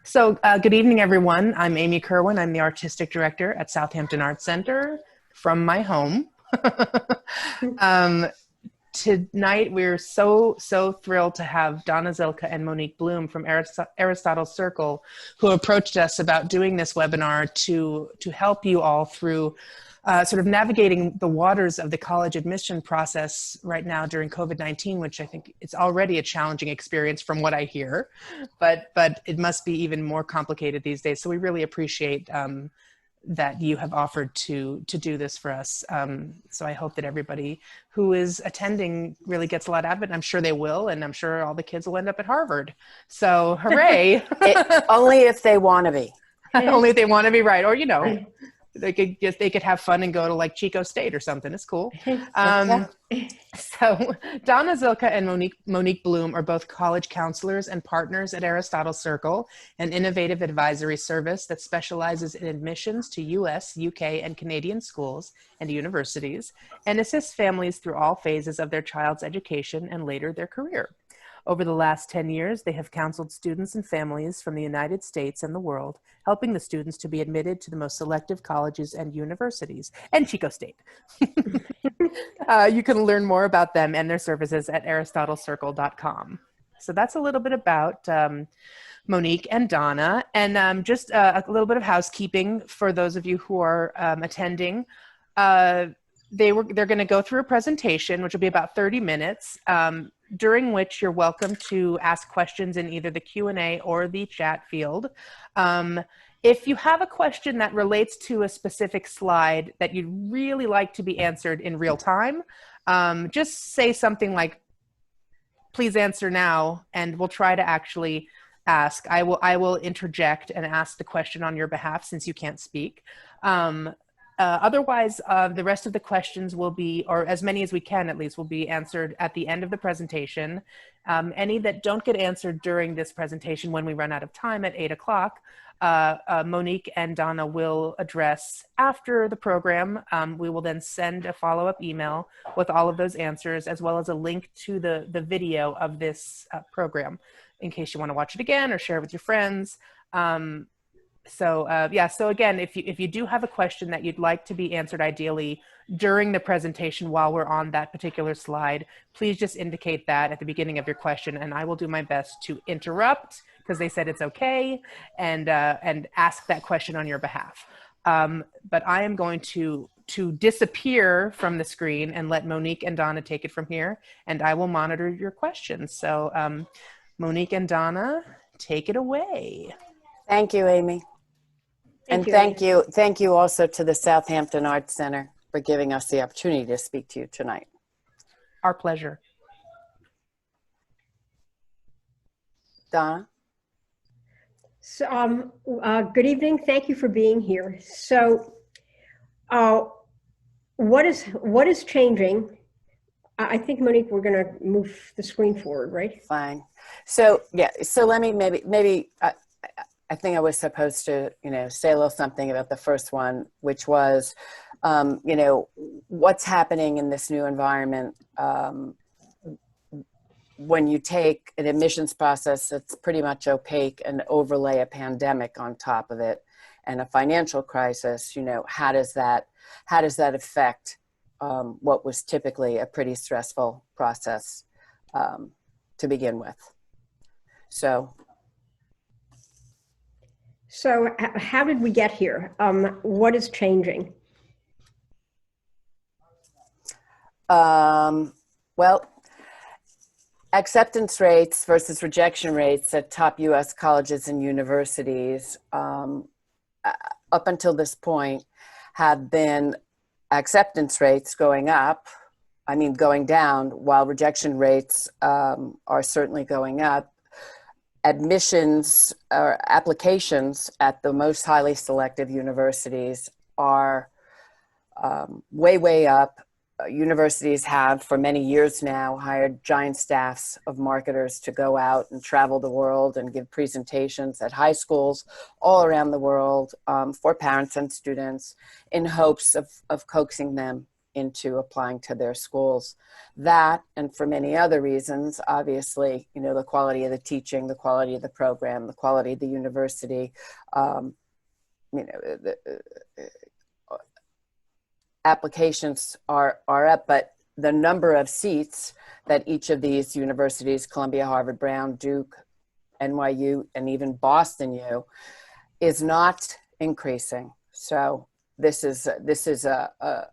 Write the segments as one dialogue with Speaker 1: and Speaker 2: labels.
Speaker 1: Good evening, everyone. I'm Amy Kerwin. I'm the Artistic Director at Southampton Arts Center from my home. um, Tonight, we're so thrilled to have Donna, Zilkha, and Monique Bloom from Aristotle Circle, who approached us about doing this webinar to help you all through sort of navigating the waters of the college admission process right now during COVID-19, which I think it's already a challenging experience from what I hear, but it must be even more complicated these days. So we really appreciate that you have offered to do this for us. So I hope that everybody who is attending really gets a lot out of it. And I'm sure they will, and I'm sure all the kids will end up at Harvard. So hooray!
Speaker 2: Only if they want to be.
Speaker 1: Only if they want to be, right? Or they could have fun and go to like Chico State or something. It's cool. So Donna, Zilkha, and Monique Bloom are both college counselors and partners at Aristotle Circle, an innovative advisory service that specializes in admissions to US, UK, and Canadian schools and universities, and assists families through all phases of their child's education and later their career. Over the last 10 years, they have counseled students and families from the United States and the world, helping the students to be admitted to the most selective colleges and universities, and Chico State. You can learn more about them and their services at aristotlecircle.com. So that's a little bit about Monique and Donna, and just a little bit of housekeeping for those of you who are attending. They're going to go through a presentation, which will be about 30 minutes. During which you're welcome to ask questions in either the Q&A or the chat field. If you have a question that relates to a specific slide that you'd really like to be answered in real time, just say something like, please answer now, and we'll try to actually ask. I will interject and ask the question on your behalf since you can't speak. Otherwise, the rest of the questions will be, or as many as we can at least, will be answered at the end of the presentation. Any that don't get answered during this presentation when we run out of time at 8 o'clock, Monique and Donna will address after the program. We will then send a follow-up email with all of those answers, as well as a link to the video of this program in case you want to watch it again or share it with your friends. So again, if you do have a question that you'd like to be answered ideally during the presentation while we're on that particular slide, please just indicate that at the beginning of your question, and I will do my best to interrupt because they said it's okay, and ask that question on your behalf. But I am going to disappear from the screen and let Monique and Donna take it from here, and I will monitor your questions. So Monique and Donna, take it away.
Speaker 2: Thank you, Amy. Thank you also to the Southampton Arts Center for giving us the opportunity to speak to you tonight.
Speaker 1: Our pleasure.
Speaker 2: Donna?
Speaker 3: So, good evening. Thank you for being here. So, what is changing? I think, Monique, we're going to move the screen forward, right?
Speaker 2: Fine. So, yeah. So let me maybe. I think I was supposed to, say a little something about the first one, which was, what's happening in this new environment when you take an admissions process that's pretty much opaque and overlay a pandemic on top of it and a financial crisis. How does that affect what was typically a pretty stressful process to begin with? So
Speaker 3: how did we get here? What is changing?
Speaker 2: Well, acceptance rates versus rejection rates at top US colleges and universities up until this point have been acceptance rates going down, while rejection rates are certainly going up. Admissions or applications at the most highly selective universities are way up. Universities have for many years now hired giant staffs of marketers to go out and travel the world and give presentations at high schools all around the world for parents and students in hopes of coaxing them into applying to their schools. That, and for many other reasons, obviously, you know, the quality of the teaching, the quality of the program, the quality of the university, you know, the applications are up, but the number of seats that each of these universities, Columbia, Harvard, Brown, Duke, NYU, and even Boston U, is not increasing. So this is a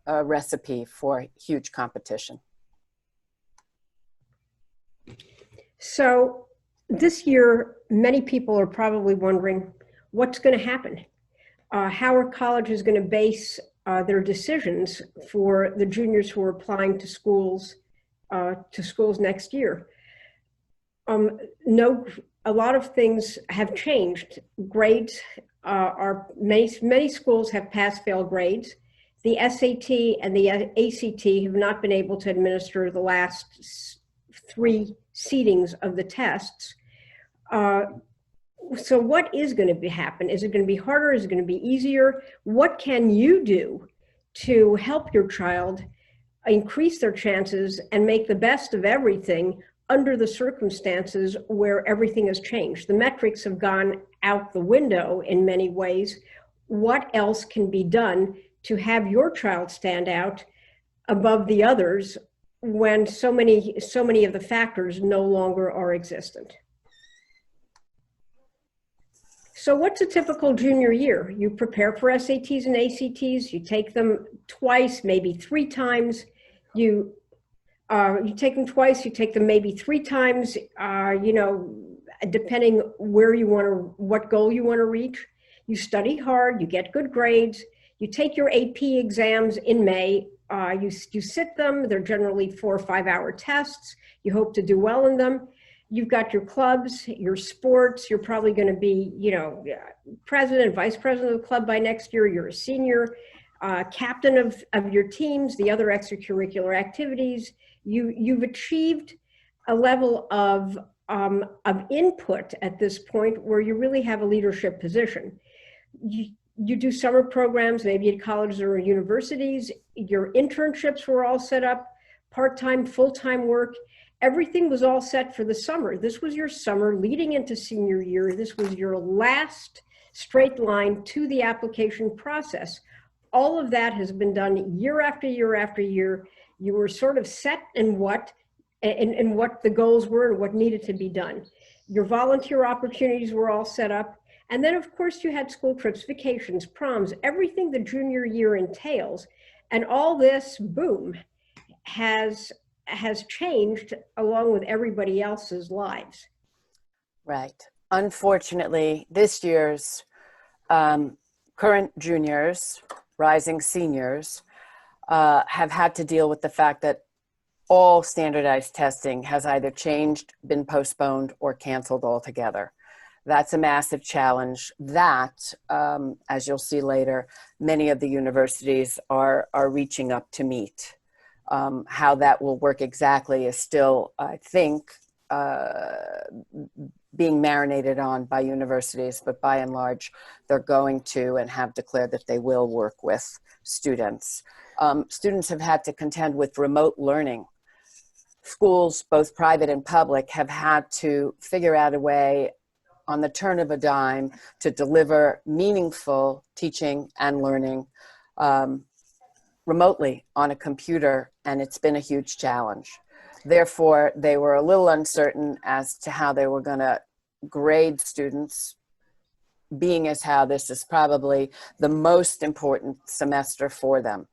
Speaker 2: recipe for huge competition.
Speaker 3: So this year, many people are probably wondering what's going to happen. How are colleges going to base their decisions for the juniors who are applying to schools next year? A lot of things have changed. Grades many schools have pass-fail grades. The SAT and the ACT have not been able to administer the last 3 seatings of the tests. So what is going to happen? Is it going to be harder? Is it going to be easier? What can you do to help your child increase their chances and make the best of everything under the circumstances where everything has changed? The metrics have gone out the window in many ways. What else can be done to have your child stand out above the others when so many of the factors no longer are existent? So what's a typical junior year? You prepare for SATs and ACTs, you take them twice, maybe 3 times. You take them twice, you take them maybe 3 times, you know, depending where you want to, what goal you want to reach. You study hard, you get good grades, you take your AP exams in May, you sit them, they're generally 4 or 5 hour tests, you hope to do well in them. You've got your clubs, your sports, you're probably going to be, you know, president, vice president of the club by next year, you're a senior, captain of your teams, the other extracurricular activities. You've achieved a level of input at this point where you really have a leadership position. You do summer programs, maybe at colleges or universities. Your internships were all set up, part-time, full-time work. Everything was all set for the summer. This was your summer leading into senior year. This was your last straight line to the application process. All of that has been done year after year after year. You were sort of set in what the goals were and what needed to be done. Your volunteer opportunities were all set up. And then of course you had school trips, vacations, proms, everything the junior year entails. And all this, boom, has changed along with everybody else's lives.
Speaker 2: Right. Unfortunately, this year's current juniors, rising seniors, have had to deal with the fact that all standardized testing has either changed, been postponed, or canceled altogether. That's a massive challenge that, as you'll see later, many of the universities are reaching up to meet. How that will work exactly is still, I think, being marinated on by universities, but by and large, they're going to and have declared that they will work with students. Students have had to contend with remote learning. Schools, both private and public, have had to figure out a way on the turn of a dime to deliver meaningful teaching and learning remotely on a computer, and it's been a huge challenge. Therefore, they were a little uncertain as to how they were going to grade students, being as how this is probably the most important semester for them.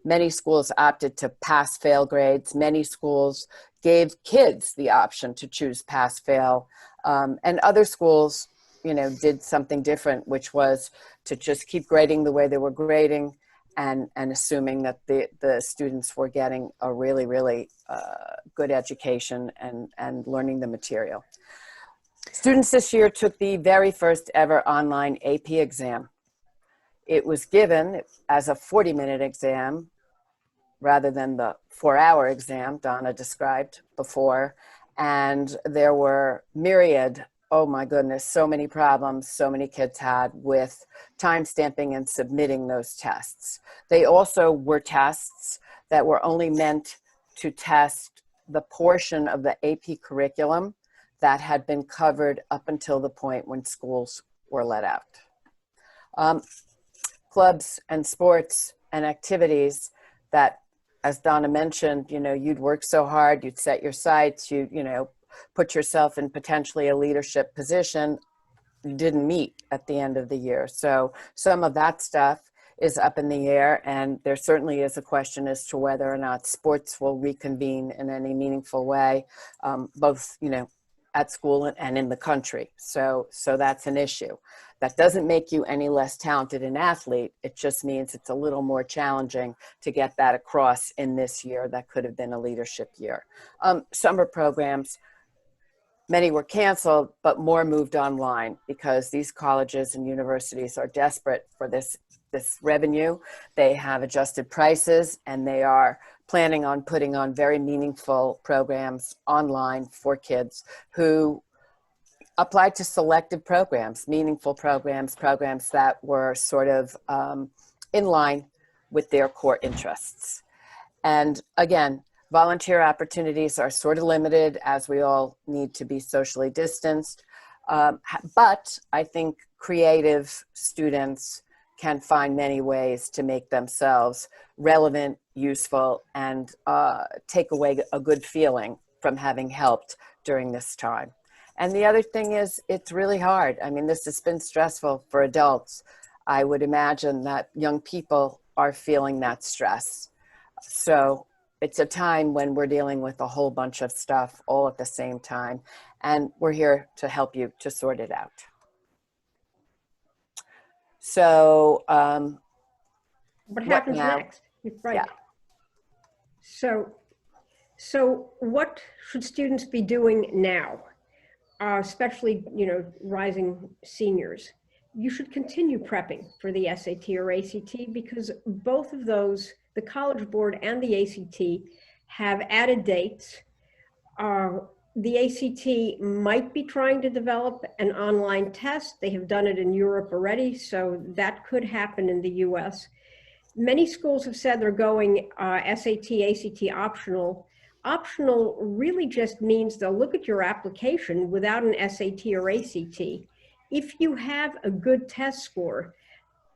Speaker 2: Many schools opted to pass-fail grades. Many schools gave kids the option to choose pass-fail. And other schools, you know, did something different, which was to just keep grading the way they were grading and assuming that the students were getting a really, really good education and learning the material. Students this year took the very first ever online AP exam. It was given as a 40-minute exam rather than the 4-hour exam Donna described before. And there were myriad, oh my goodness, so many problems so many kids had with time stamping and submitting those tests. They also were tests that were only meant to test the portion of the AP curriculum that had been covered up until the point when schools were let out. Clubs and sports and activities that, as Donna mentioned, you'd work so hard, you'd set your sights, you put yourself in potentially a leadership position, you didn't meet at the end of the year. So some of that stuff is up in the air, and there certainly is a question as to whether or not sports will reconvene in any meaningful way, both, at school and in the country. So that's an issue. That doesn't make you any less talented an athlete. It just means it's a little more challenging to get that across in this year that could have been a leadership year. Summer programs, many were canceled, but more moved online because these colleges and universities are desperate for this revenue. They have adjusted prices, and they are planning on putting on very meaningful programs online for kids who applied to selective programs, meaningful programs that were sort of in line with their core interests. And again, volunteer opportunities are sort of limited as we all need to be socially distanced. But I think creative students can find many ways to make themselves relevant, useful, and take away a good feeling from having helped during this time. And the other thing is, it's really hard. I mean, this has been stressful for adults. I would imagine that young people are feeling that stress. So it's a time when we're dealing with a whole bunch of stuff all at the same time. And we're here to help you to sort it out. So
Speaker 3: what happens next? Right.
Speaker 2: Yeah.
Speaker 3: So what should students be doing now? Especially, rising seniors. You should continue prepping for the SAT or ACT because both of those, the College Board and the ACT, have added dates. The ACT might be trying to develop an online test. They have done it in Europe already, so that could happen in the US. Many schools have said they're going SAT, ACT optional. Optional really just means they'll look at your application without an SAT or ACT. If you have a good test score,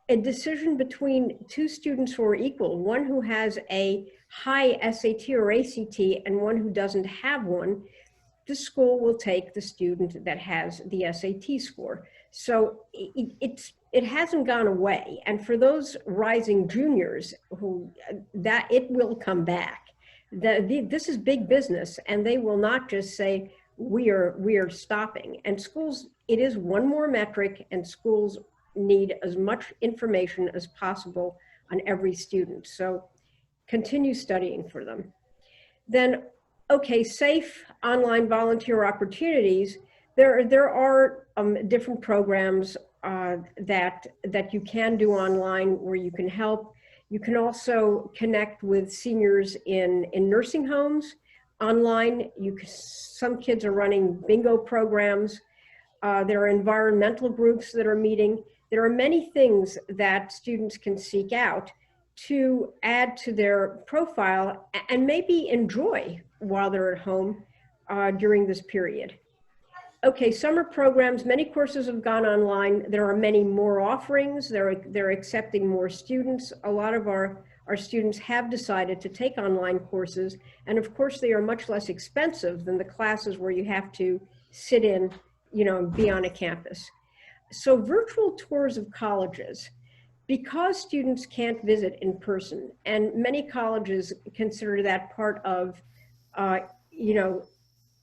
Speaker 3: a decision between two students who are equal, one who has a high SAT or ACT and one who doesn't have one, the school will take the student that has the SAT score. So it hasn't gone away. And for those rising juniors, it will come back. This is big business, and they will not just say, we are stopping. And schools, it is one more metric, and schools need as much information as possible on every student. So continue studying for them. Then, okay, safe online volunteer opportunities. There are different programs that you can do online where you can help. You can also connect with seniors in nursing homes online. Some kids are running bingo programs. There are environmental groups that are meeting. There are many things that students can seek out to add to their profile and maybe enjoy while they're at home during this period. Okay, summer programs, many courses have gone online. There are many more offerings. They're accepting more students. A lot of our students have decided to take online courses. And of course, they are much less expensive than the classes where you have to sit in, and be on a campus. So virtual tours of colleges, because students can't visit in person, and many colleges consider that part of,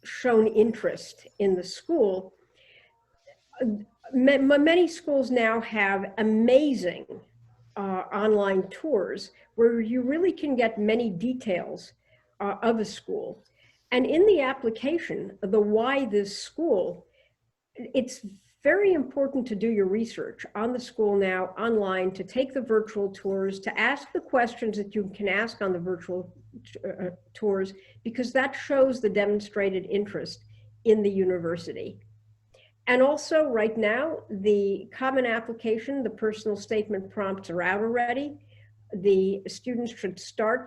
Speaker 3: shown interest in the school. Many schools now have amazing online tours where you really can get many details of a school. And in the application, the why this school, it's very important to do your research on the school now online, to take the virtual tours, to ask the questions that you can ask on the virtual tours, because that shows the demonstrated interest in the university. And also right now, the common application, the personal statement prompts are out already. the students should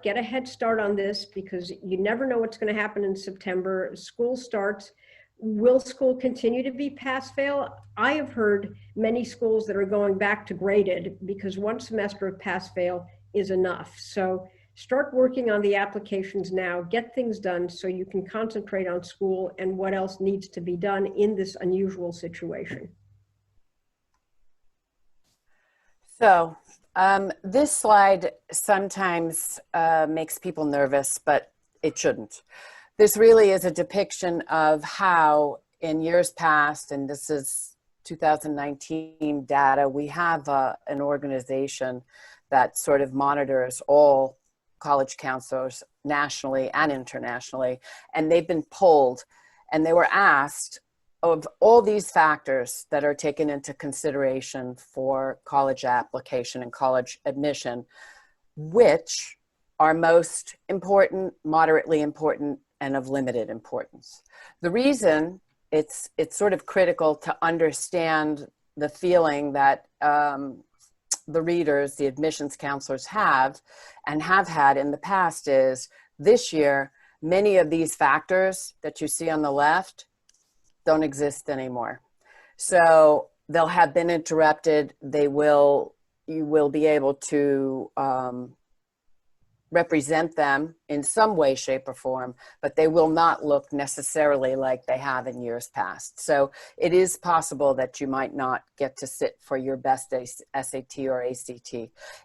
Speaker 3: get a head start on this, because you never know what's going to happen in September. School starts. Will school continue to be pass-fail? I have heard many schools that are going back to graded, because one semester of pass-fail is enough. So start working on the applications now, get things done so you can concentrate on school and what else needs to be done in this unusual situation.
Speaker 2: So this slide sometimes makes people nervous, but it shouldn't. This really is a depiction of how in years past, and this is 2019 data, we have an organization that sort of monitors all college counselors nationally and internationally, and they've been polled, and they were asked, of all these factors that are taken into consideration for college application and college admission, which are most important, moderately important, and of limited importance. The reason it's sort of critical to understand the feeling that the readers, the admissions counselors have and have had in the past is, this year, many of these factors that you see on the left don't exist anymore. So they'll have been interrupted. You will be able to represent them in some way, shape, or form, but they will not look necessarily like they have in years past. So it is possible that you might not get to sit for your best SAT or ACT.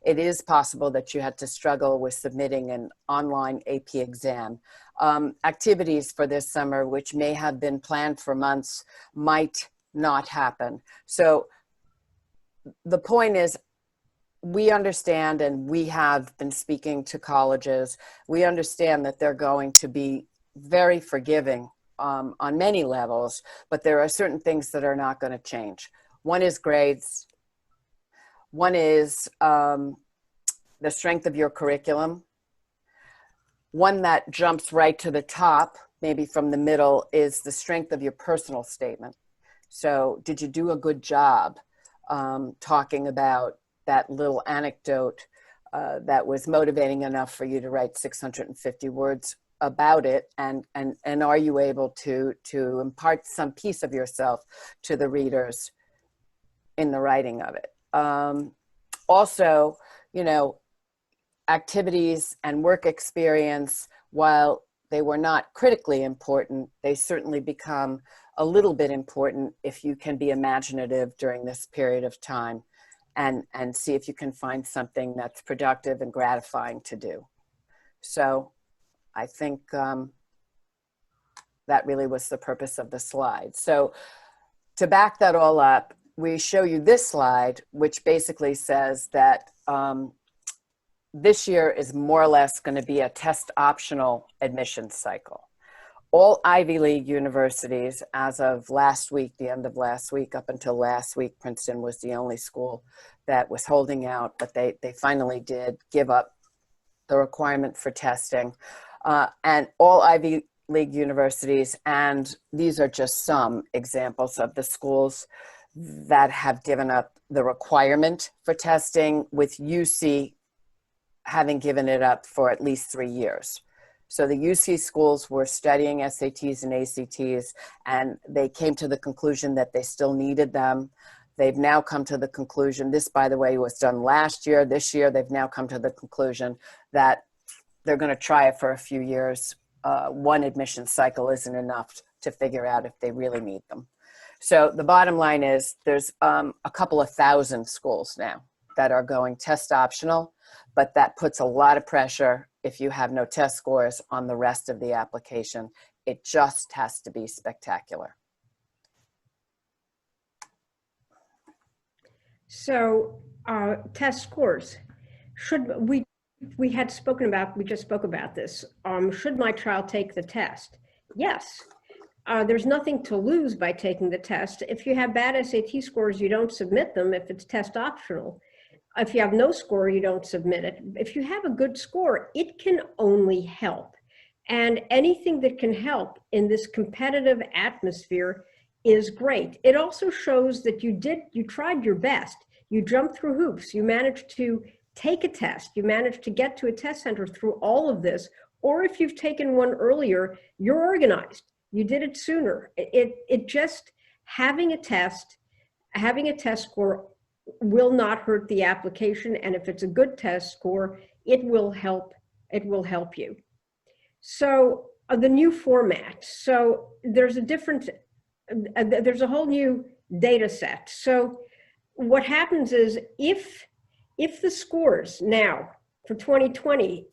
Speaker 2: It is possible that you had to struggle with submitting an online AP exam. Activities for this summer, which may have been planned for months, might not happen. So the point is, we understand, and we have been speaking to colleges, we understand that they're going to be very forgiving on many levels, but there are certain things that are not going to change. One is grades. One is the strength of your curriculum. One that jumps right to the top, maybe from the middle, is the strength of your personal statement. So did you do a good job talking about that little anecdote that was motivating enough for you to write 650 words about it, and are you able to impart some piece of yourself to the readers in the writing of it? Also, you know, activities and work experience, while they were not critically important, they certainly become a little bit important if you can be imaginative during this period of time and see if you can find something that's productive and gratifying to do. So I think that really was the purpose of the slide. So to back that all up, we show you this slide, which basically says that this year is more or less going to be a test optional admissions cycle. All Ivy League universities, as of last week, the end of last week, up until last week, Princeton was the only school that was holding out, but they finally did give up the requirement for testing. And all Ivy League universities, and these are just some examples of the schools that have given up the requirement for testing, with UC having given it up for at least 3 years. So the UC schools were studying SATs and ACTs, and they came to the conclusion that they still needed them. They've now come to the conclusion, this, by the way, was done last year. This year, they've now come to the conclusion that they're going to try it for a few years. One admission cycle isn't enough to figure out if they really need them. So the bottom line is there's a couple of thousand schools now that are going test optional, but that puts a lot of pressure, if you have no test scores, on the rest of the application. It just has to be spectacular.
Speaker 3: So test scores, we just spoke about this. Should my child take the test? Yes. There's nothing to lose by taking the test. If you have bad SAT scores, you don't submit them if it's test optional. If you have no score, you don't submit it. If you have a good score, it can only help. And anything that can help in this competitive atmosphere is great. It also shows that you tried your best. You jumped through hoops. You managed to take a test, you managed to get to a test center through all of this, or if you've taken one earlier, you're organized. You did it sooner. It just, having a test score will not hurt the application. And if it's a good test score, it will help you. So the new format. So there's a whole new data set. So what happens is if the scores now for 2020,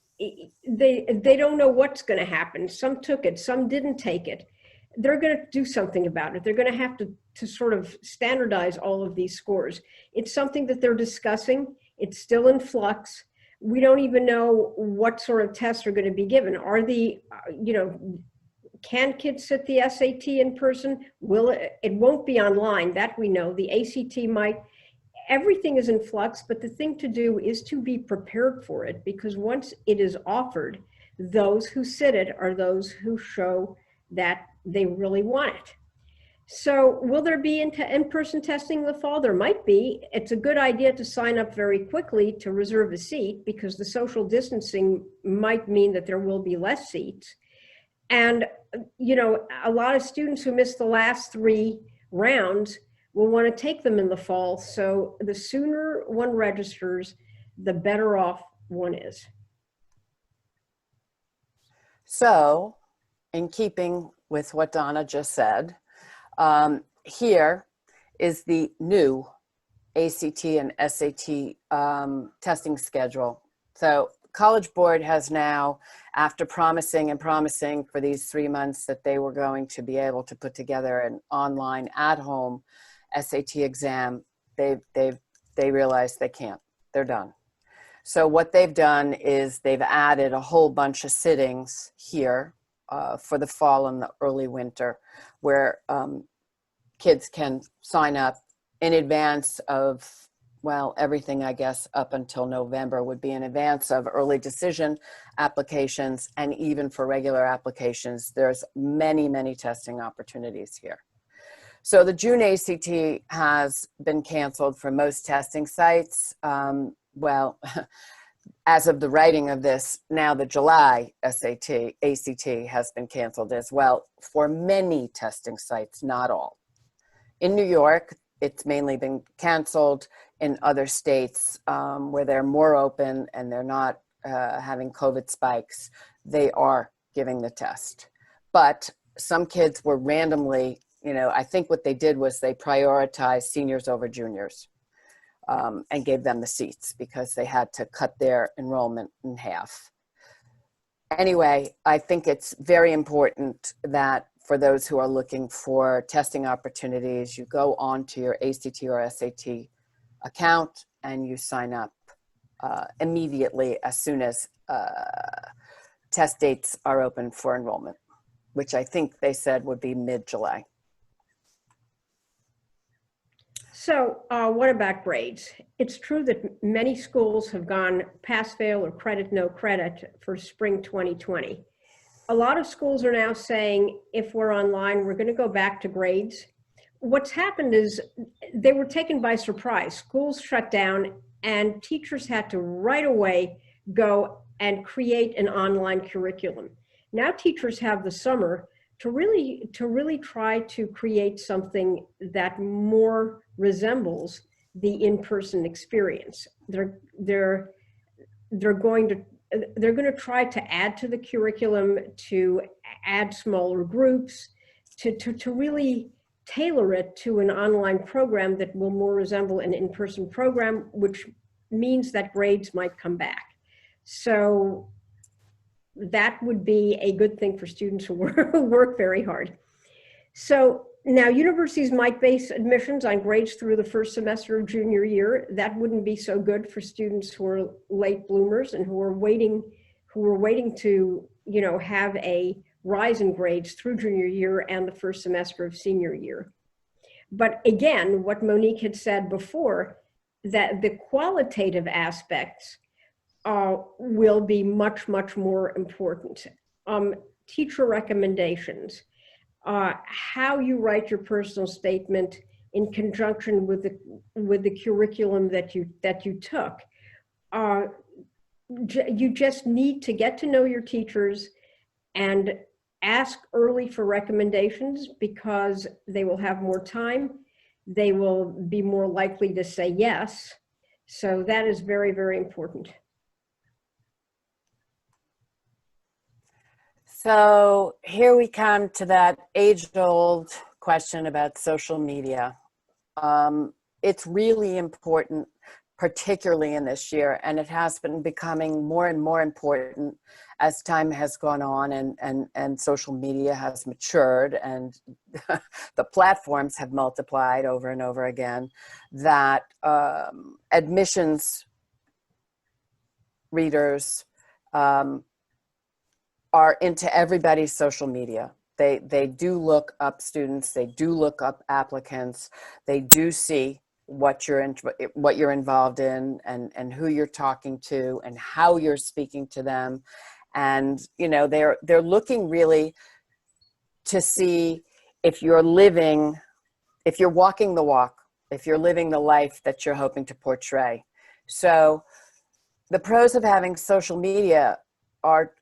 Speaker 3: they don't know what's going to happen. Some took it, some didn't take it. They're going to do something about it. They're going to have to sort of standardize all of these scores. It's something that they're discussing. It's still in flux. We don't even know what sort of tests are going to be given. Are the, can kids sit the SAT in person? It won't be online, that we know. The ACT might. Everything is in flux, but the thing to do is to be prepared for it, because once it is offered, those who sit it are those who show that they really want it. So will there be in-person testing in the fall? There might be. It's a good idea to sign up very quickly to reserve a seat, because the social distancing might mean that there will be less seats. And, a lot of students who missed the last 3 rounds will want to take them in the fall. So the sooner one registers, the better off one is.
Speaker 2: So, in keeping with what Donna just said, here is the new ACT and SAT testing schedule. So College Board has now, after promising for these 3 months that they were going to be able to put together an online at-home SAT exam, they realized they can't. They're done. So what they've done is they've added a whole bunch of sittings here for the fall and the early winter, where kids can sign up in advance of, well, everything, I guess, up until November would be in advance of early decision applications. And even for regular applications, there's many, many testing opportunities here. So the June ACT has been canceled for most testing sites. Well, as of the writing of this, now the July ACT has been canceled as well for many testing sites, not all. In New York, it's mainly been canceled. In other states where they're more open and they're not having COVID spikes, they are giving the test. But some kids were randomly, I think what they did was they prioritized seniors over juniors and gave them the seats because they had to cut their enrollment in half. Anyway, I think it's very important that for those who are looking for testing opportunities, you go on to your ACT or SAT account and you sign up immediately as soon as test dates are open for enrollment, which I think they said would be mid-July.
Speaker 3: So what about grades? It's true that many schools have gone pass-fail or credit, no credit for spring 2020. A lot of schools are now saying, if we're online, we're going to go back to grades. What's happened is they were taken by surprise. Schools shut down and teachers had to right away go and create an online curriculum. Now teachers have the summer to really try to create something that more resembles the in-person experience. They're going to try to add to the curriculum, to add smaller groups, to really tailor it to an online program that will more resemble an in-person program, which means that grades might come back. So that would be a good thing for students who work very hard. So now universities might base admissions on grades through the first semester of junior year. That wouldn't be so good for students who are late bloomers and who are waiting to, have a rise in grades through junior year and the first semester of senior year. But again, what Monique had said before, that the qualitative aspects will be much, much more important. Teacher recommendations, how you write your personal statement in conjunction with the curriculum that you took. you just need to get to know your teachers and ask early for recommendations, because they will have more time. They will be more likely to say yes. So that is very, very important.
Speaker 2: So here we come to that age-old question about social media. It's really important, particularly in this year, and it has been becoming more and more important as time has gone on and social media has matured and the platforms have multiplied over and over again, that admissions readers are into everybody's social media. They do look up students, they do look up applicants, they do see what you're involved in and who you're talking to and how you're speaking to them. And, you know, they're looking really to see if you're walking the walk, if you're living the life that you're hoping to portray. So the pros of having social media are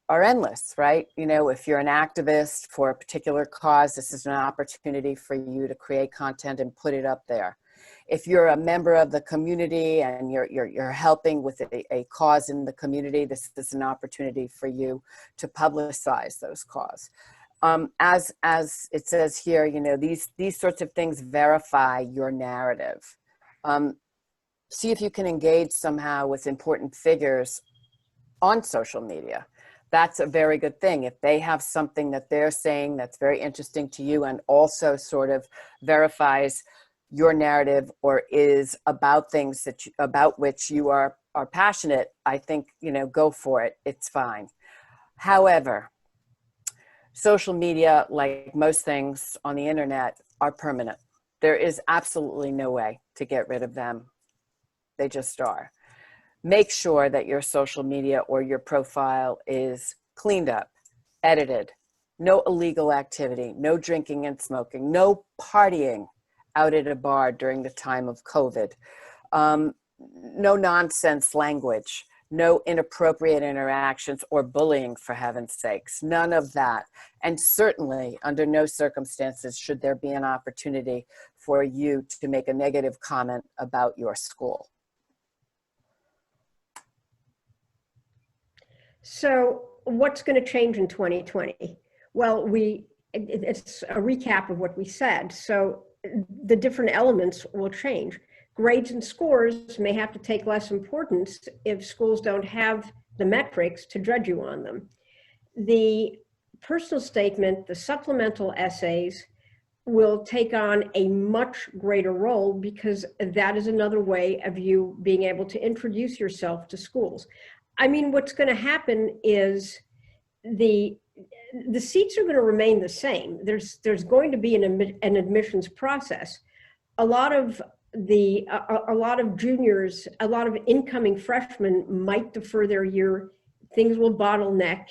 Speaker 2: endless, right? You know, if you're an activist for a particular cause, this is an opportunity for you to create content and put it up there. If you're a member of the community and you're helping with a cause in the community, this is an opportunity for you to publicize those causes. As it says here, you know, these sorts of things verify your narrative. See if you can engage somehow with important figures on social media. That's a very good thing. If they have something that they're saying that's very interesting to you and also sort of verifies your narrative or is about things about which you are passionate, I think, you know, go for it. It's fine. However, social media, like most things on the internet, are permanent. There is absolutely no way to get rid of them. They just are. Make sure that your social media or your profile is cleaned up, edited, no illegal activity, no drinking and smoking, no partying out at a bar during the time of COVID, no nonsense language, no inappropriate interactions or bullying, for heaven's sakes, none of that. And certainly under no circumstances should there be an opportunity for you to make a negative comment about your school.
Speaker 3: So what's going to change in 2020? Well, it's a recap of what we said. So the different elements will change. Grades and scores may have to take less importance if schools don't have the metrics to judge you on them. The personal statement, the supplemental essays, will take on a much greater role, because that is another way of you being able to introduce yourself to schools. I mean, what's going to happen is the seats are going to remain the same. There's going to be an admissions process. A lot of juniors, a lot of incoming freshmen might defer their year. Things will bottleneck.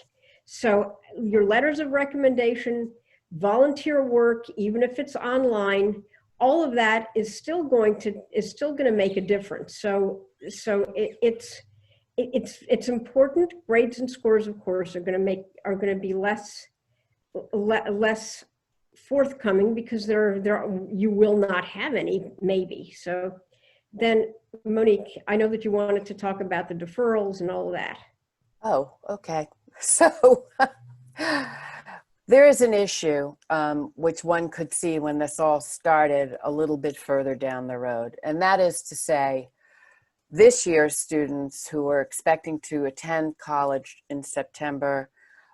Speaker 3: So your letters of recommendation, volunteer work, even if it's online, all of that is still going to make a difference. So it's important. Grades and scores, of course, are going to be less forthcoming, because you will not have any, maybe. So then, Monique, I know that you wanted to talk about the deferrals and all of that.
Speaker 2: Oh, okay. So there is an issue which one could see when this all started a little bit further down the road, and that is to say, this year's students who are expecting to attend college in September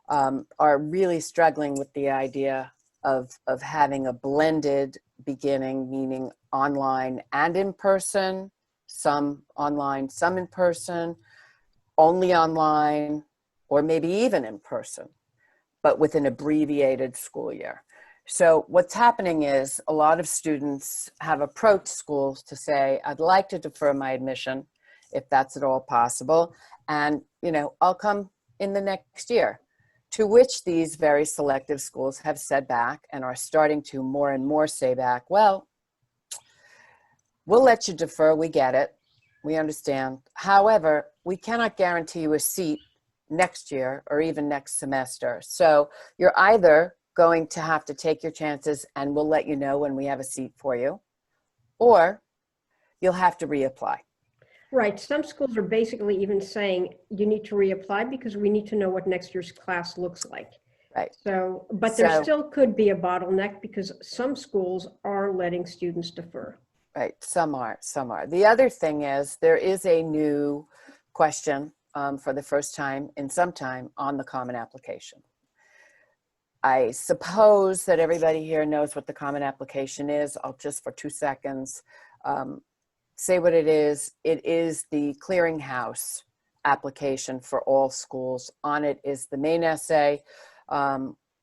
Speaker 2: are really struggling with the idea of having a blended beginning, meaning online and in person, some online, some in person, only online, or maybe even in person, but with an abbreviated school year. So what's happening is a lot of students have approached schools to say, I'd like to defer my admission if that's at all possible. And, you know, I'll come in the next year. To which these very selective schools have said back, and are starting to more and more say back, well, we'll let you defer, we get it. We understand. However, we cannot guarantee you a seat next year or even next semester. So you're either going to have to take your chances and we'll let you know when we have a seat for you, or you'll have to reapply.
Speaker 3: Right. Some schools are basically even saying you need to reapply because we need to know what next year's class looks like.
Speaker 2: Right.
Speaker 3: So, but there still could be a bottleneck because some schools are letting students defer.
Speaker 2: Right. Some are. The other thing is there is a new question for the first time in some time on the Common Application. I suppose that everybody here knows what the Common Application is. I'll just for 2 seconds say what it is. It is the clearinghouse application for all schools. On it is the main essay.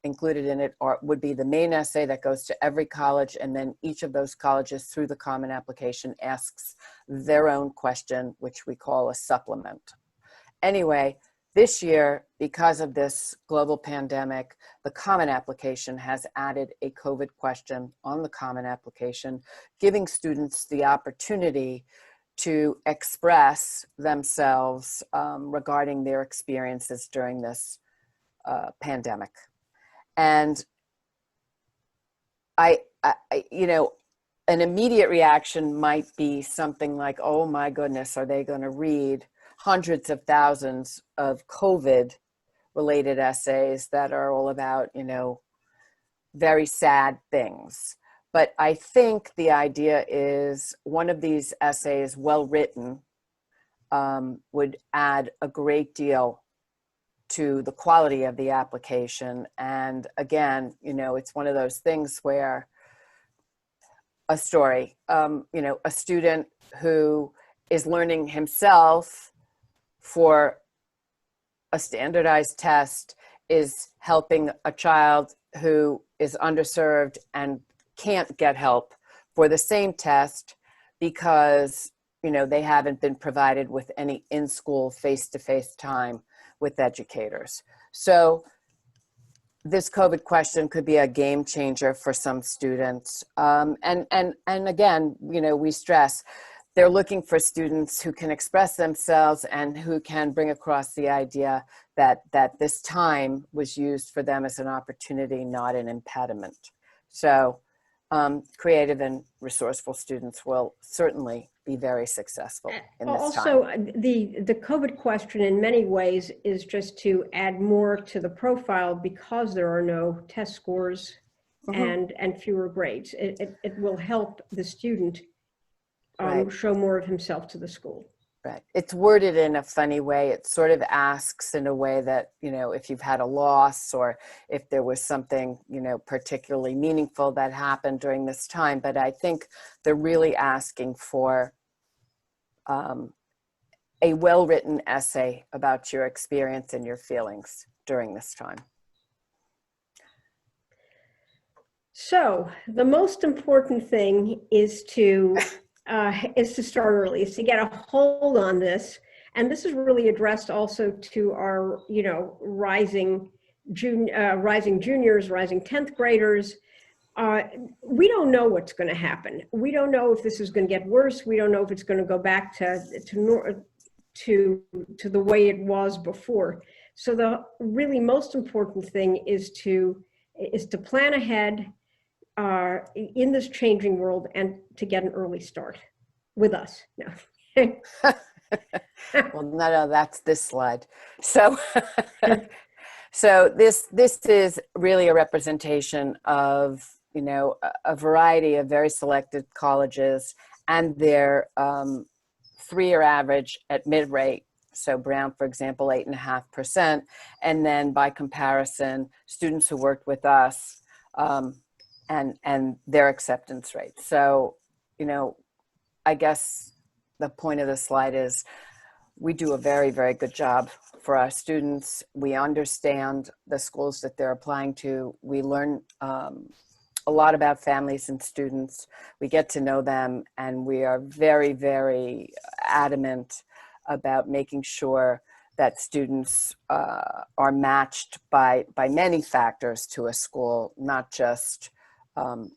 Speaker 2: Included in it would be the main essay that goes to every college, and then each of those colleges through the Common Application asks their own question, which we call a supplement. Anyway, this year, because of this global pandemic, the Common Application has added a COVID question on the Common Application, giving students the opportunity to express themselves regarding their experiences during this pandemic. And I, you know, an immediate reaction might be something like, oh my goodness, are they going to read hundreds of thousands of COVID related essays that are all about, you know, very sad things? But I think the idea is one of these essays, well written, would add a great deal to the quality of the application. And again, you know, it's one of those things where a story, you know, a student who is learning himself for a standardized test is helping a child who is underserved and can't get help for the same test because, you know, they haven't been provided with any in-school face-to-face time with educators. So this COVID question could be a game changer for some students. And again, you know, we stress they're looking for students who can express themselves and who can bring across the idea that this time was used for them as an opportunity, not an impediment. So creative and resourceful students will certainly be very successful in this
Speaker 3: also,
Speaker 2: time.
Speaker 3: the COVID question in many ways is just to add more to the profile because there are no test scores and fewer grades. It will help the student show more of himself to the school.
Speaker 2: Right. It's worded in a funny way. It sort of asks in a way that, you know, if you've had a loss or if there was something, you know, particularly meaningful that happened during this time. But I think they're really asking for a well-written essay about your experience and your feelings during this time.
Speaker 3: So the most important thing is to start early, is to get a hold on this. And this is really addressed also to our, you know, rising juniors, rising 10th graders. We don't know what's going to happen. We don't know if this is going to get worse. We don't know if it's going to go back to the way it was before. So the really most important thing is to plan ahead in this changing world and to get an early start with us. No.
Speaker 2: Well, no, that's this slide. So, so this is really a representation of, you know, a variety of very selected colleges and their 3-year average at mid-rate. So Brown, for example, 8.5%. And then by comparison, students who worked with us and their acceptance rate. So, you know, I guess the point of the slide is we do a very, very good job for our students. We understand the schools that they're applying to. We learn a lot about families and students. We get to know them, and we are very, very adamant about making sure that students are matched by many factors to a school, not just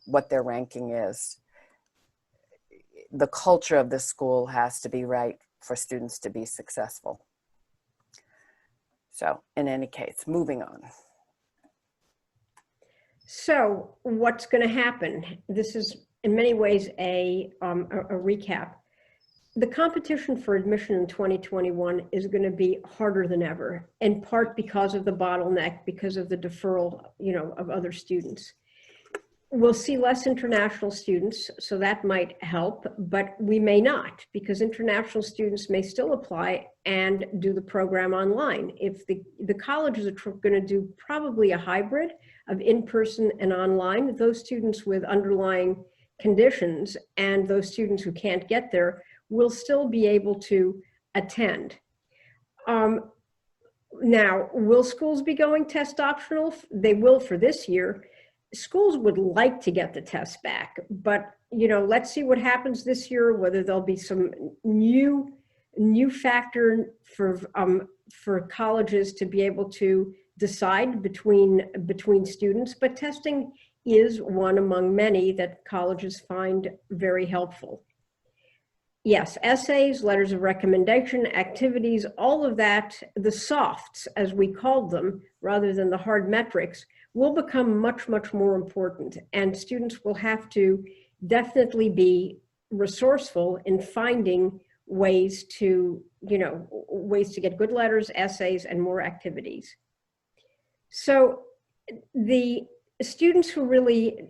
Speaker 2: what their ranking is. the culture of the school has to be right for students to be successful. So in any case, moving on.
Speaker 3: So what's going to happen? This is in many ways a recap. The competition for admission in 2021 is going to be harder than ever, in part because of the bottleneck, because of the deferral, of other students. We'll see less international students, so that might help, but we may not, because international students may still apply and do the program online. If the colleges are going to do probably a hybrid of in-person and online, those students with underlying conditions and those students who can't get there will still be able to attend. Now, will schools be going test optional? They will for this year. Schools would like to get the test back, but let's see what happens this year, whether there'll be some new factor for colleges to be able to decide between students. But testing is one among many that colleges find very helpful. Yes, essays, letters of recommendation, activities, all of that, the softs, as we called them, rather than the hard metrics, will become much, much more important. And students will have to definitely be resourceful in finding ways to get good letters, essays, and more activities. So the students who really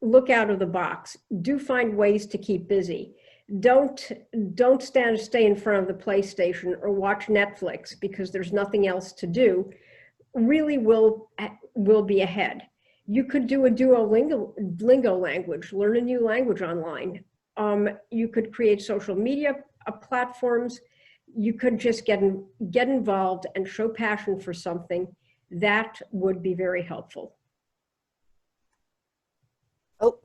Speaker 3: look out of the box, do find ways to keep busy. Don't stay in front of the PlayStation or watch Netflix because there's nothing else to do. Really will be ahead. You could do a Duolingo language, learn a new language online. You could create social media platforms. You could just get involved and show passion for something. That would be very helpful.
Speaker 2: Oh,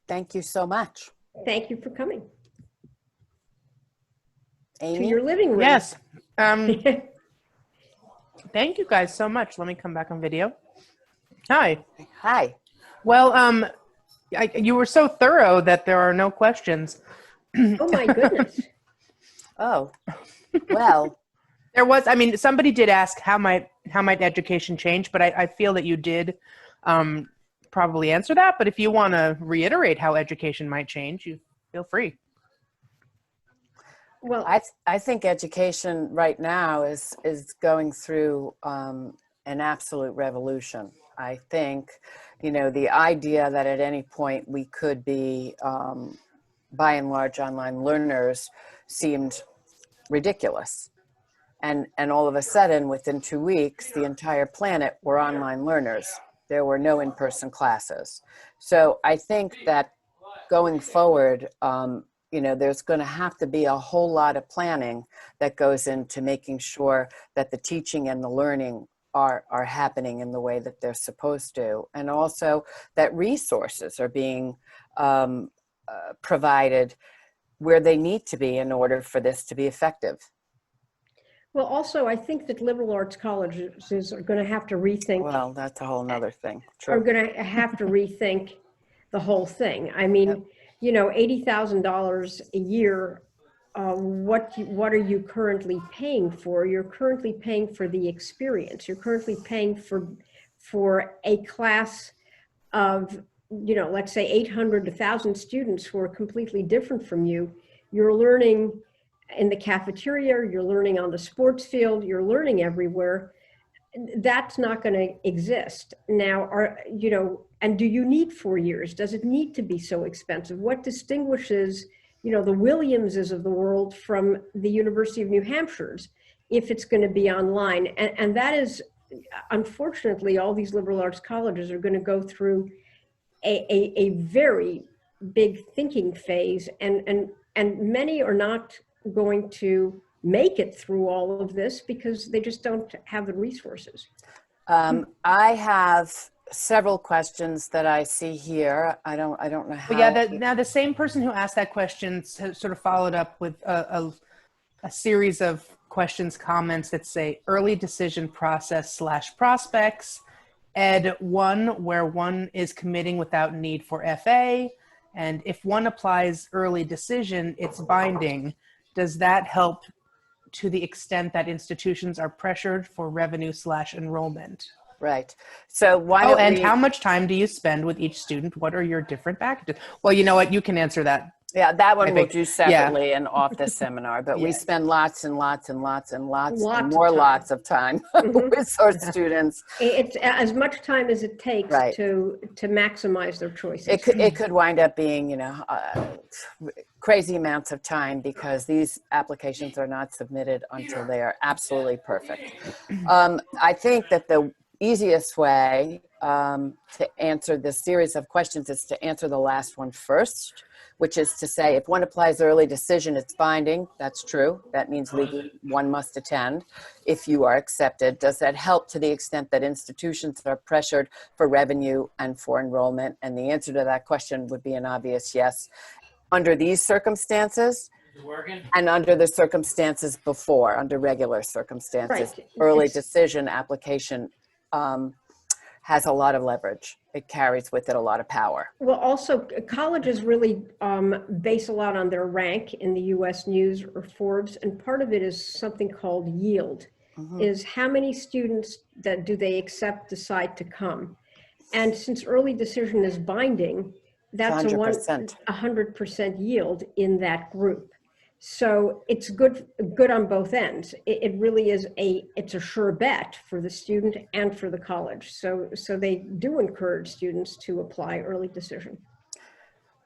Speaker 2: thank you so much.
Speaker 3: Thank you for coming.
Speaker 2: Amy?
Speaker 3: To your living room.
Speaker 1: Yes. Thank you guys so much. Let me come back on video. Hi.
Speaker 2: Hi.
Speaker 1: Well, you were so thorough that there are no questions.
Speaker 3: Oh my goodness.
Speaker 2: Oh, well.
Speaker 1: There was, somebody did ask how might education change, but I feel that you did probably answer that. But if you want to reiterate how education might change, you feel free.
Speaker 2: Well, I think education right now is going through an absolute revolution. I think, the idea that at any point we could be, by and large, online learners seemed ridiculous. And all of a sudden, within 2 weeks, the entire planet were online learners. There were no in-person classes. So I think that going forward, there's going to have to be a whole lot of planning that goes into making sure that the teaching and the learning are happening in the way that they're supposed to. And also that resources are being provided where they need to be in order for this to be effective.
Speaker 3: Well, also, I think that liberal arts colleges are going to have to rethink.
Speaker 2: Well, that's a whole nother thing. True.
Speaker 3: Are going to have to rethink the whole thing. $80,000 a year. What are you currently paying for? You're currently paying for the experience. You're currently paying for a class of, let's say 800 to 1,000 students who are completely different from you. You're learning in the cafeteria, you're learning on the sports field, you're learning everywhere. That's not going to exist now. And do you need 4 years? Does it need to be so expensive? What distinguishes, the Williamses of the world from the University of New Hampshire's if it's going to be online? And that is, unfortunately, all these liberal arts colleges are going to go through a very big thinking phase, and many are not going to make it through all of this because they just don't have the resources.
Speaker 2: I have several questions that I see here. I don't know how.
Speaker 1: Well, now the same person who asked that question sort of followed up with a series of questions, comments that say early decision process / prospects, Ed 1, where one is committing without need for FA. And if one applies early decision, it's binding. Does that help to the extent that institutions are pressured for revenue/enrollment?
Speaker 2: Right. So why don't
Speaker 1: and
Speaker 2: we,
Speaker 1: how much time do you spend with each student? What are your different packages? Well, you know what? You can answer that.
Speaker 2: yeah, that one
Speaker 1: I
Speaker 2: we'll
Speaker 1: think-
Speaker 2: do separately and off the seminar, but we
Speaker 1: Yeah.
Speaker 2: spend lots and lots and lots and lots
Speaker 3: Lots
Speaker 2: and
Speaker 3: of
Speaker 2: more
Speaker 3: time.
Speaker 2: lots of time with our students.
Speaker 3: It's as much time as it takes
Speaker 2: Right.
Speaker 3: to maximize their choices.
Speaker 2: It could wind up being, you know, crazy amounts of time because these applications are not submitted until they are absolutely perfect. I think that the easiest way to answer this series of questions is to answer the last one first, which is to say, if one applies early decision, it's binding. That's true. That means legally one must attend if you are accepted. Does that help to the extent that institutions are pressured for revenue and for enrollment? And the answer to that question would be an obvious yes. Under these circumstances, and under the circumstances before, under regular circumstances,
Speaker 3: Right.
Speaker 2: early
Speaker 3: It's-
Speaker 2: decision application has a lot of leverage. It carries with it a lot of power.
Speaker 3: Well, also colleges really base a lot on their rank in the U.S. News or Forbes, and part of it is something called yield, is how many students that do they accept decide to come. And since early decision is binding, that's
Speaker 2: 100%.
Speaker 3: 100% yield in that group. So it's good on both ends. It really is it's a sure bet for the student and for the college. So they do encourage students to apply early decision.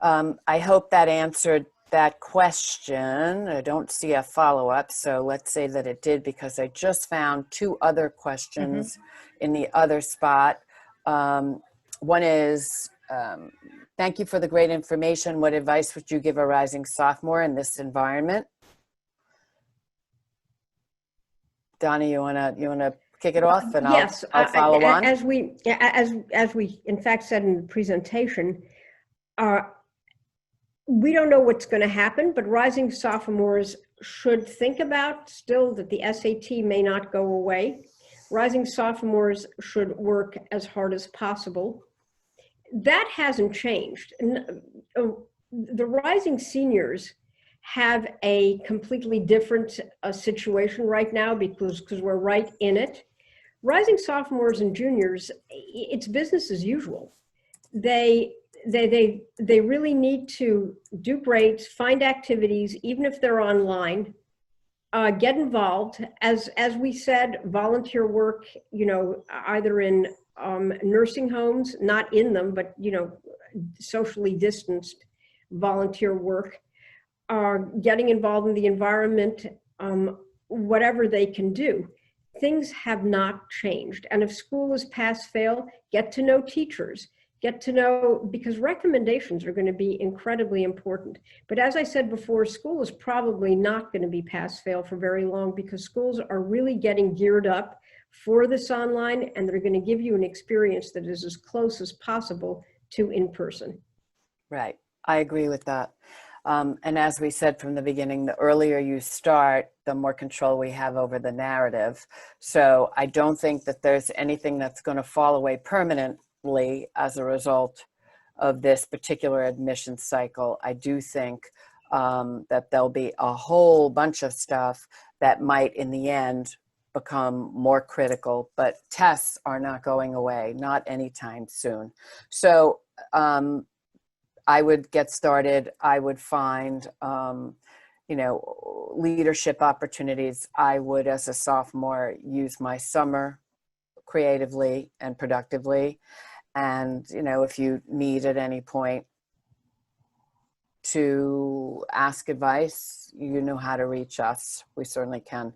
Speaker 2: I hope that answered that question. I don't see a follow-up, so let's say that it did, because I just found two other questions in the other spot. One is, thank you for the great information. What advice would you give a rising sophomore in this environment? Donna, you wanna kick it off, and
Speaker 3: Yes,
Speaker 2: I'll follow on.
Speaker 3: As we in fact said in the presentation, we don't know what's going to happen, but rising sophomores should think about still that the SAT may not go away. Rising sophomores should work as hard as possible. That hasn't changed. The rising seniors have a completely different situation right now because we're right in it. Rising sophomores and juniors, it's business as usual. They really need to do grades, find activities, even if they're online, get involved. As we said, volunteer work, you know, either in nursing homes, not in them, but, you know, socially distanced volunteer work, getting involved in the environment, whatever they can do. Things have not changed. And if school is pass-fail, get to know teachers, get to know, because recommendations are going to be incredibly important. But as I said before, school is probably not going to be pass-fail for very long, because schools are really getting geared up for this online, and they're going to give you an experience that is as close as possible to in-person.
Speaker 2: Right, I agree with that. And as we said from the beginning, the earlier you start, the more control we have over the narrative. So I don't think that there's anything that's going to fall away permanently as a result of this particular admission cycle. I do think that there'll be a whole bunch of stuff that might, in the end, become more critical, but tests are not going away, not anytime soon. So I would get started. I would find, you know, leadership opportunities. I would, as a sophomore, use my summer creatively and productively. And, you know, if you need at any point to ask advice, you know how to reach us. We certainly can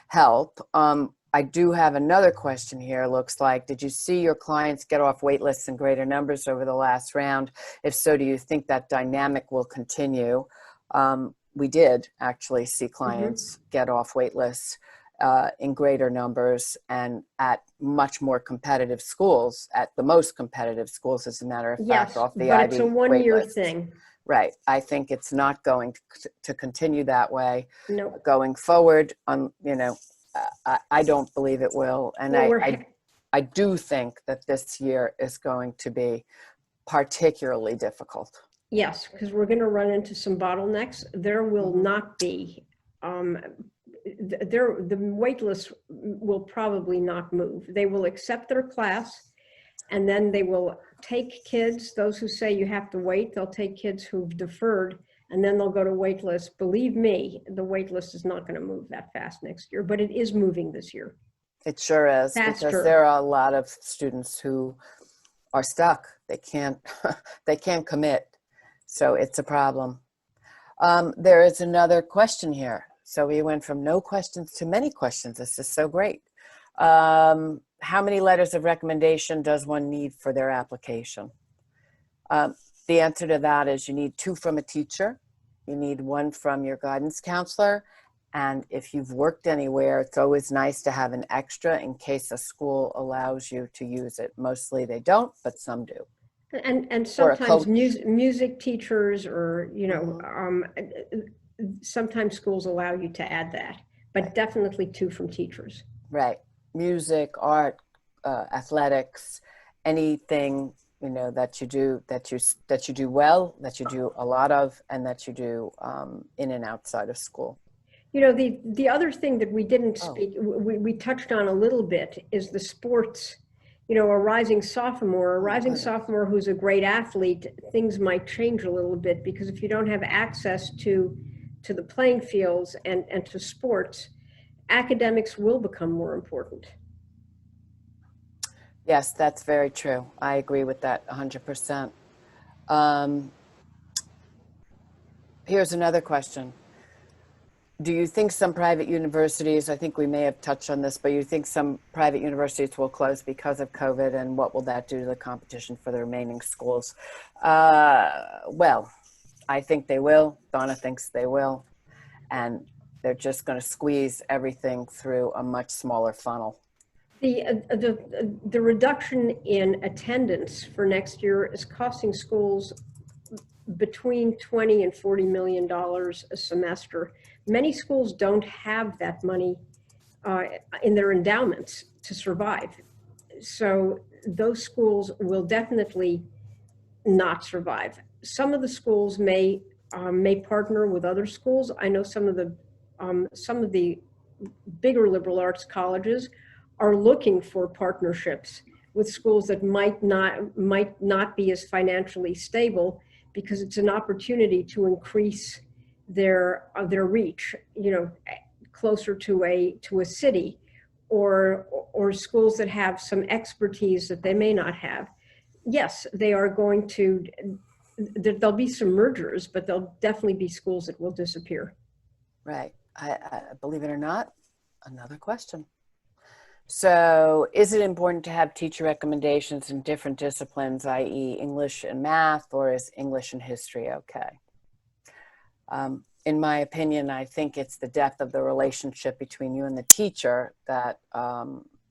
Speaker 2: help. I do have another question here. Looks like, did you see your clients get off wait lists in greater numbers over the last round? If so, do you think that dynamic will continue? We did actually see clients get off wait lists in greater numbers and at much more competitive schools, at the most competitive schools, as a matter of fact, off the
Speaker 3: but
Speaker 2: IB
Speaker 3: it's a one-year
Speaker 2: wait list.
Speaker 3: thing.
Speaker 2: Right. I think it's not going to continue that way.
Speaker 3: No.
Speaker 2: Going forward. You know, I don't believe it will. And
Speaker 3: Well,
Speaker 2: I do think that this year is going to be particularly difficult.
Speaker 3: Yes, because we're going to run into some bottlenecks. There will not be, the wait list will probably not move. They will accept their class, and then they will take kids, those who say you have to wait, they'll take kids who've deferred, and then they'll go to wait list. Believe me, the wait list is not going to move that fast next year, but it is moving this year.
Speaker 2: It sure is,
Speaker 3: Faster.
Speaker 2: because there are a lot of students who are stuck. They can't, they can't commit. So it's a problem. There is another question here. So we went from no questions to many questions. This is so great. How many letters of recommendation does one need for their application? The answer to that is you need 2 from a teacher. You need 1 from your guidance counselor. And if you've worked anywhere, it's always nice to have an extra in case a school allows you to use it. Mostly they don't, but some do.
Speaker 3: And sometimes music teachers, or, you know, sometimes schools allow you to add that, but definitely 2 from teachers.
Speaker 2: Right. Music, art, athletics, anything, you know, that you do, that you do well, that you do a lot of, and that you do in and outside of school.
Speaker 3: You know, the other thing that we didn't speak, we touched on a little bit, is the sports. You know, a rising sophomore who's a great athlete, things might change a little bit, because if you don't have access to the playing fields and to sports, academics will become more important.
Speaker 2: Yes, that's very true. I agree with that 100%. Here's another question. Do you think some private universities, I think we may have touched on this, but you think some private universities will close because of COVID, and what will that do to the competition for the remaining schools? Well, I think they will. Donna thinks they will. And they're just going to squeeze everything through a much smaller funnel.
Speaker 3: The reduction in attendance for next year is costing schools between $20 and $40 million a semester. Many schools don't have that money in their endowments to survive. So those schools will definitely not survive. Some of the schools may partner with other schools. I know some of the bigger liberal arts colleges are looking for partnerships with schools that might not be as financially stable, because it's an opportunity to increase their reach, you know, closer to a city, or schools that have some expertise that they may not have. Yes, they are going to, there'll be some mergers, but there'll definitely be schools that will disappear.
Speaker 2: Right. I believe it or not, another question. So is it important to have teacher recommendations in different disciplines, i.e. English and math, or is English and history okay? In my opinion, I think it's the depth of the relationship between you and the teacher that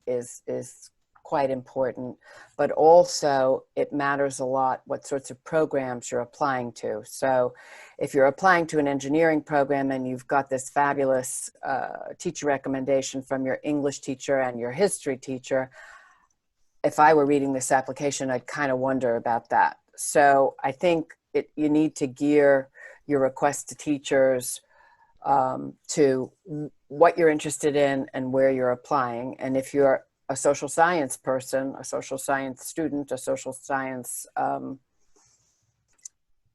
Speaker 2: is quite important, but also it matters a lot what sorts of programs you're applying to. So if you're applying to an engineering program and you've got this fabulous teacher recommendation from your English teacher and your history teacher, if I were reading this application, I'd kind of wonder about that. So I think you need to gear your request to teachers to what you're interested in and where you're applying. And if you're a social science person, a social science student, a social science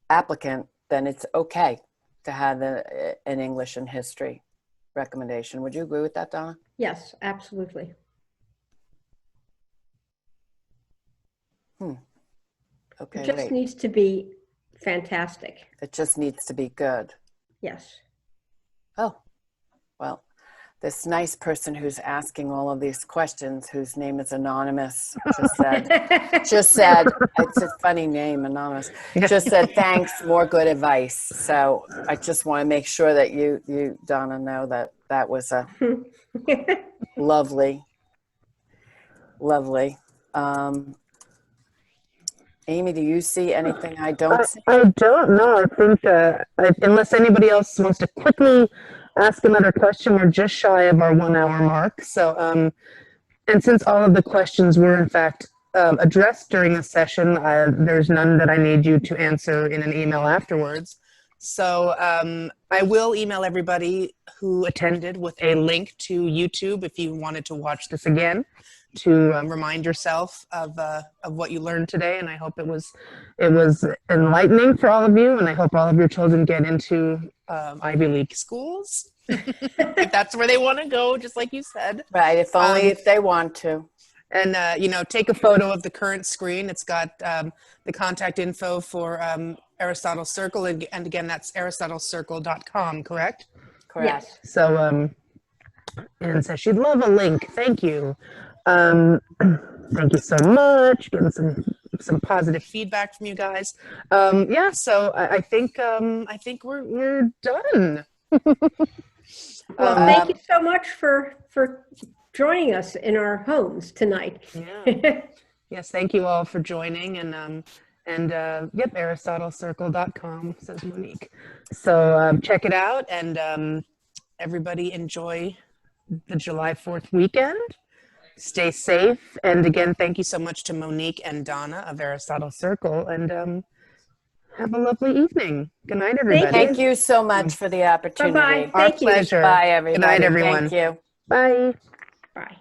Speaker 2: applicant, then it's okay to have an English and history recommendation. Would you agree with that, Donna?
Speaker 3: Yes, absolutely.
Speaker 2: Okay,
Speaker 3: it just needs to be fantastic.
Speaker 2: It just needs to be good.
Speaker 3: Yes.
Speaker 2: Oh, well, this nice person who's asking all of these questions, whose name is Anonymous, just said, it's a funny name, Anonymous, just said, thanks, more good advice. So I just want to make sure that you, Donna, know that was a lovely. Amy, do you see anything I don't see?
Speaker 4: I don't know. I think unless anybody else wants to quickly ask another question, we're just shy of our 1 hour mark. So And since all of the questions were in fact addressed during the session, there's none that I need you to answer in an email afterwards. So I will email everybody who attended with a link to YouTube if you wanted to watch this again, to remind yourself of what you learned today. And I hope it was enlightening for all of you, and I hope all of your children get into Ivy League schools. If that's where they want to go, just like you said.
Speaker 2: Right, if only if they want to.
Speaker 4: And, take a photo of the current screen. It's got the contact info for Aristotle Circle. And again, that's aristotlecircle.com, correct?
Speaker 2: Correct.
Speaker 3: Yes.
Speaker 4: So, Anne says she'd love a link. Thank you. Thank you so much. Getting some positive feedback from you guys. So I think we're done.
Speaker 3: Well, thank you so much for joining us in our homes tonight.
Speaker 4: Yeah. Yes, thank you all for joining, and aristotlecircle.com, says Monique. So check it out, and everybody enjoy the July 4th weekend. Stay safe, and again, thank you so much to Monique and Donna of Aristotle Circle, and have a lovely evening. Good night, everybody.
Speaker 2: Thank you so much for the opportunity.
Speaker 3: Bye-bye.
Speaker 4: Our
Speaker 3: Thank you.
Speaker 4: pleasure.
Speaker 2: Bye, everybody.
Speaker 4: Good night, everyone.
Speaker 2: Thank you.
Speaker 4: Bye.
Speaker 3: Bye.